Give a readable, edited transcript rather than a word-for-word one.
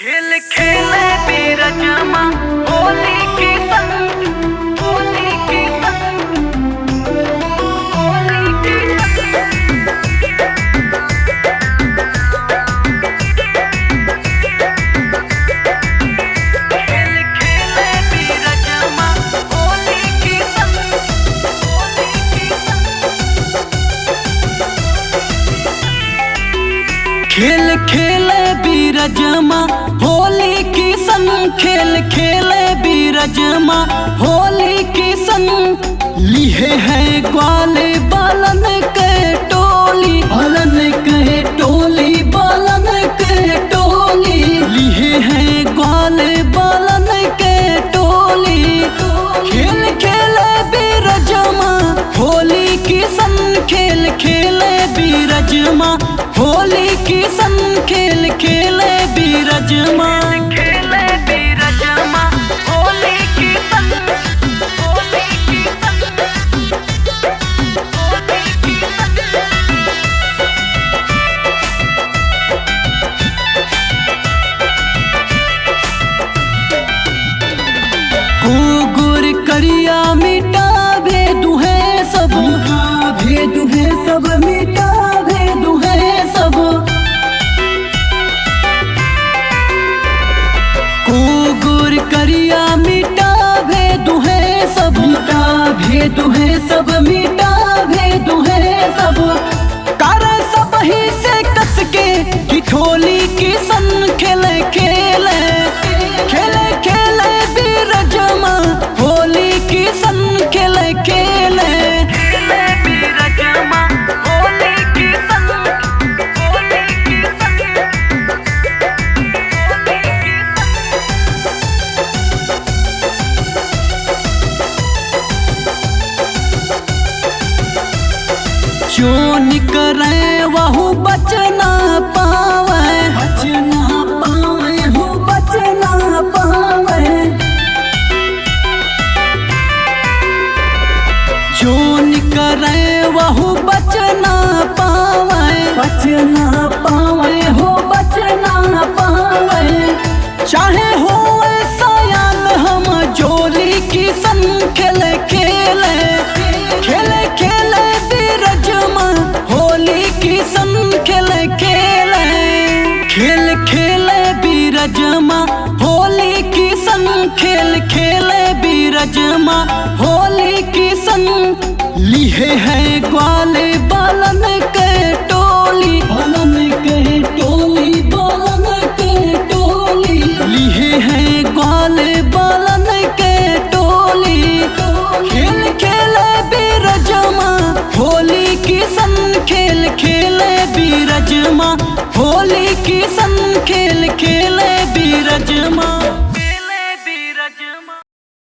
खेल खेले बीरजमा होली की संग, होली की संग, होली की संग। खेल खेले बीरजमा होली की संग, होली की संग। खेल खेले बीरजमा होली की संग, खेल खेले बीरजमा होली की संग। लिहे हैं ग्वाले बालन के टोली, बालन के टोली, बालन के टोली। लिहे हैं ग्वाले बालन के टोली। खेल खेले बीरजमा होली की संग, खेल खेले बीरजमा होली की संग। खेल खेले बीरजमा, खेले बीरजमा होली की संग, होली की संग, होली की संग। गुर करिया मिटा भेदु है सब, भेदु है सब, मिटा भेदु है सब। गुर करिया मिटा भेदु है सब, मिटा भेदु है सब, मिटा भेदु है सब। कर सब ही से कस के ठिठोली की सन। खेले खेले खेले खेले बीरजमा होली की सन। खेले खेले खेले बीरजमा होली की सन, होली की सन, होली की सन। जो निकरे वहु बच ना पावे, बच ना पावे हो, बच ना पावे। जो निकरे वहु बच ना पावे, बच ना पावे हो, बच ना पावे। चाहे हो सयान हम जोली की सन। खेले खेले खेले खेले बीरजमा होली की सन। खेले खेले खेल खेले बीरजमा होली की सन। खेल खेले बीरजमा होली की सन। लिहे हैं ग्वाले बालन के टोली, बालन के टोली, बालन के टोली। लिहे हैं ग्वाले बालन के टोली। खेल खेले बीरजमा होली की सन। खेल खेले बीरजमा होली की सन।